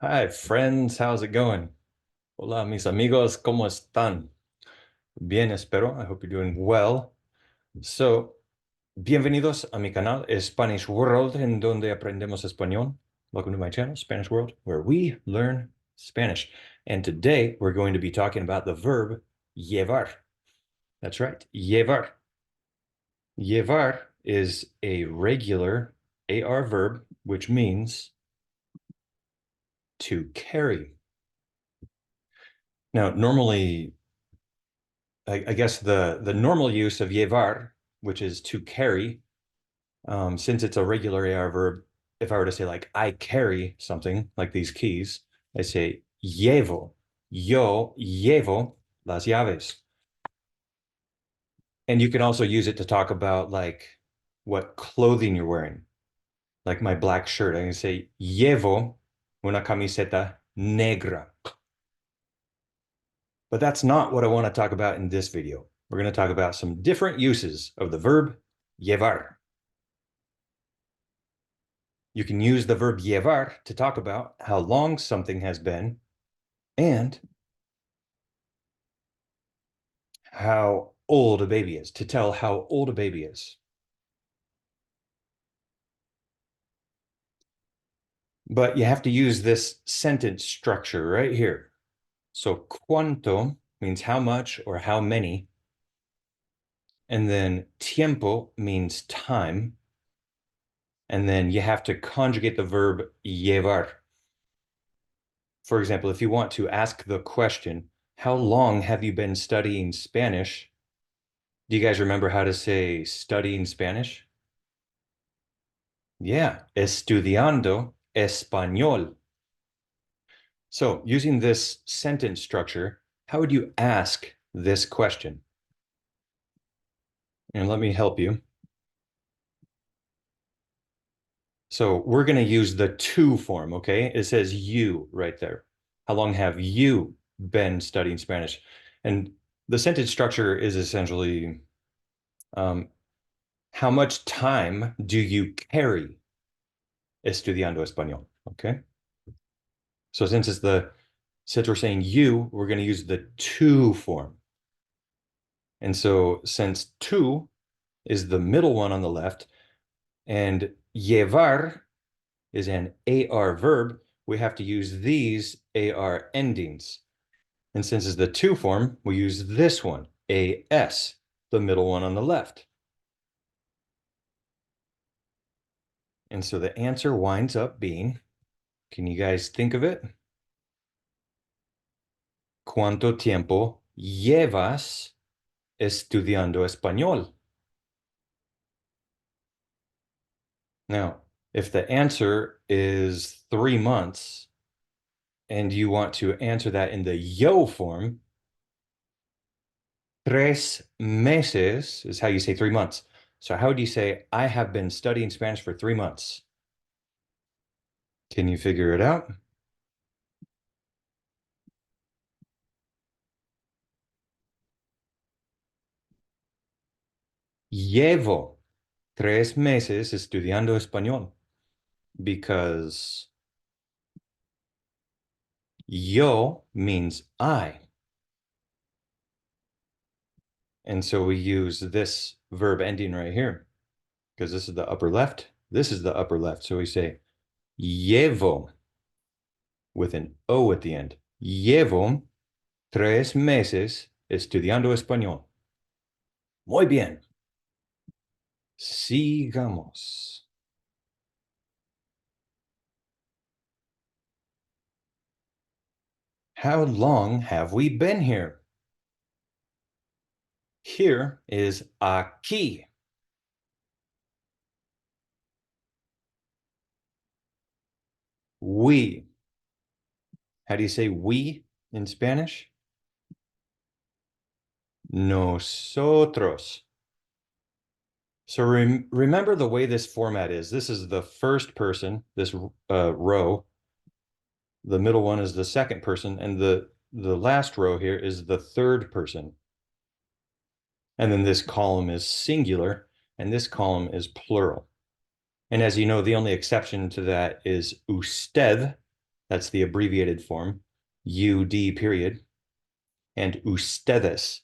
Hi, friends. How's it going? Hola, mis amigos. ¿Cómo están? Bien, espero. I hope you're doing well. So, bienvenidos a mi canal Spanish World, en donde aprendemos español. Welcome to my channel, Spanish World, where we learn Spanish. And today we're going to be talking about the verb llevar. That's right, llevar. Llevar is a regular AR verb, which means to carry. Now, normally, I guess the normal use of llevar, which is to carry, since it's a regular AR verb, if I were to say like I carry something like these keys, I say llevo. Yo llevo las llaves. And you can also use it to talk about like what clothing you're wearing. Like my black shirt, I can say llevo una camiseta negra. But that's not what I want to talk about in this video. We're going to talk about some different uses of the verb llevar. You can use the verb llevar to talk about how long something has been and how old a baby is, to tell how old a baby is. But you have to use this sentence structure right here. So cuánto means how much or how many. And then tiempo means time. And then you have to conjugate the verb llevar. For example, if you want to ask the question, how long have you been studying Spanish? Do you guys remember how to say studying Spanish? Yeah, estudiando español. So using this sentence structure, how would you ask this question? And let me help you. So we're going to use the to form, okay? It says you right there. How long have you been studying Spanish? And the sentence structure is essentially, how much time do you carry estudiando español, okay? So since we're saying you, we're going to use the to form. And so since to is the middle one on the left and llevar is an AR verb, we have to use these AR endings. And since it's the to form, we use this one, AS, the middle one on the left. And so the answer winds up being, can you guys think of it? ¿Cuánto tiempo llevas estudiando español? Now, if the answer is 3 months and you want to answer that in the yo form, 3 meses is how you say 3 months. So how do you say, I have been studying Spanish for 3 months? Can you figure it out? Llevo 3 meses estudiando español because yo means I. And so we use this verb ending right here because this is the upper left. This is the upper left. So we say llevo with an O at the end. Llevo 3 meses estudiando español. Muy bien. Sigamos. How long have we been here? Here is aquí. We. How do you say we in Spanish? Nosotros. So remember the way this format is. This is the first person, this row. The middle one is the second person, and the last row here is the third person. And then this column is singular, and this column is plural. And as you know, the only exception to that is usted. That's the abbreviated form, UD period, and ustedes,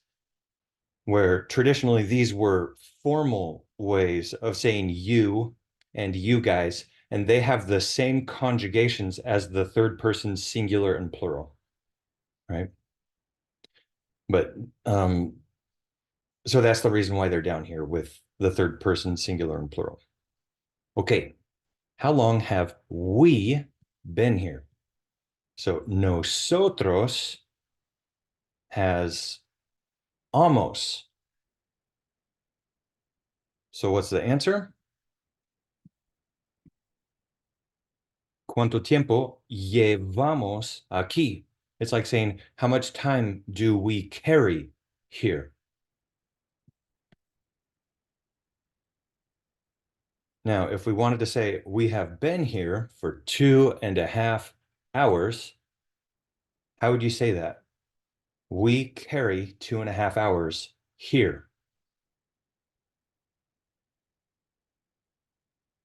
where traditionally these were formal ways of saying you and you guys, and they have the same conjugations as the third person singular and plural, right? But so that's the reason why they're down here with the third person singular and plural. Okay, how long have we been here? So nosotros has almost. So what's the answer? ¿Cuánto tiempo llevamos aquí? It's like saying, how much time do we carry here? Now, if we wanted to say we have been here for 2.5 hours, how would you say that? We carry 2.5 hours here.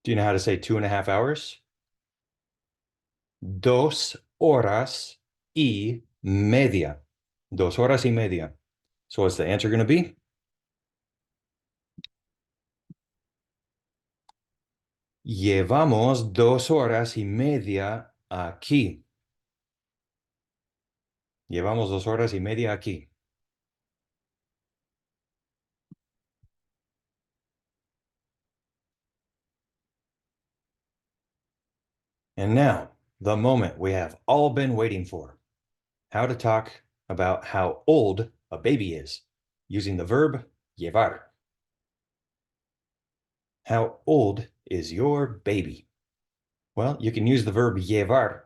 Do you know how to say 2.5 hours? 2 horas y media. 2 horas y media. So what's the answer going to be? Llevamos 2 horas y media aquí. Llevamos 2 horas y media aquí. And now, the moment we have all been waiting for. How to talk about how old a baby is using the verb llevar. How old is your baby? Well, you can use the verb llevar.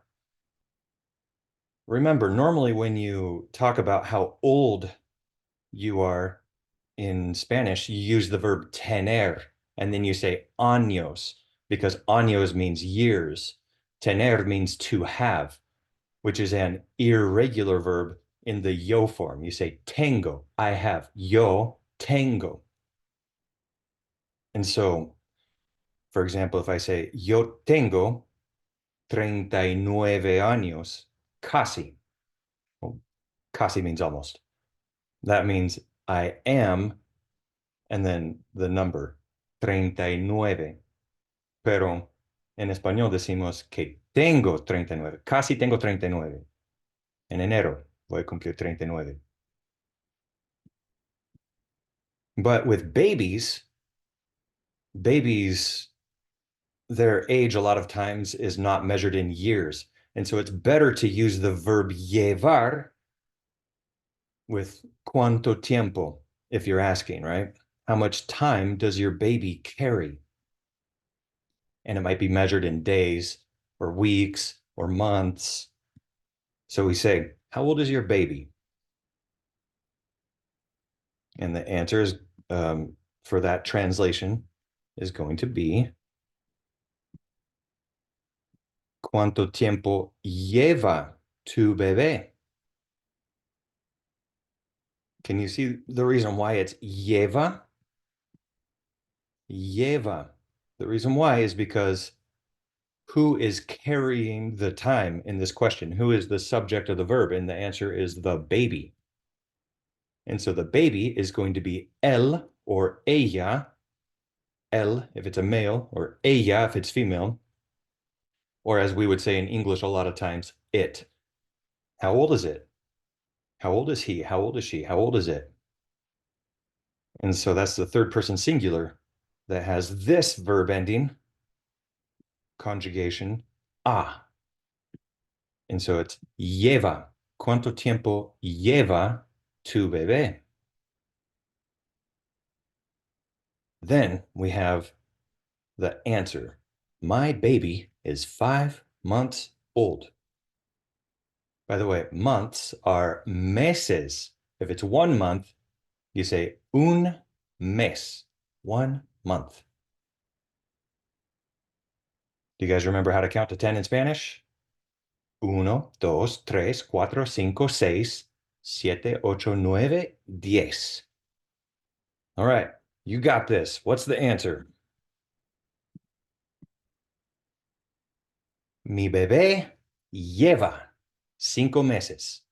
Remember, normally when you talk about how old you are in Spanish, you use the verb tener, and then you say años, because años means years. Tener means to have, which is an irregular verb in the yo form. You say tengo, I have, yo tengo. And so, for example, if I say yo tengo 39 años, casi. Well, casi means almost. That means I am, and then the number, 39. Pero en español decimos que tengo 39, casi tengo 39. En enero voy a cumplir 39. But with babies, their age a lot of times is not measured in years. And so it's better to use the verb llevar with cuánto tiempo, if you're asking, right? How much time does your baby carry? And it might be measured in days or weeks or months. So we say, how old is your baby? And the answer is for that translation is going to be ¿cuánto tiempo lleva tu bebé? Can you see the reason why it's lleva? Lleva. The reason why is because who is carrying the time in this question? Who is the subject of the verb? And the answer is the baby. And so the baby is going to be él or ella, él if it's a male, or ella if it's female, or as we would say in English a lot of times, it. How old is it? How old is he? How old is she? How old is it? And so that's the third person singular that has this verb ending, conjugation, a. And so it's lleva. ¿Cuánto tiempo lleva tu bebé? Then we have the answer. My baby is 5 months old. By the way, months are meses. If it's 1 month, you say un mes, 1 month. Do you guys remember how to count to 10 in Spanish? 1, 2, 3, 4, 5, 6, 7, 8, 9, 10. All right, you got this. What's the answer? Mi bebé Lleva 5 meses.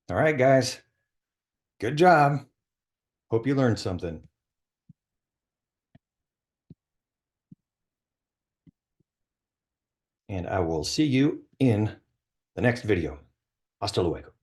All right, guys. Good job. Hope you learned something. And I will see you in the next video. Hasta luego.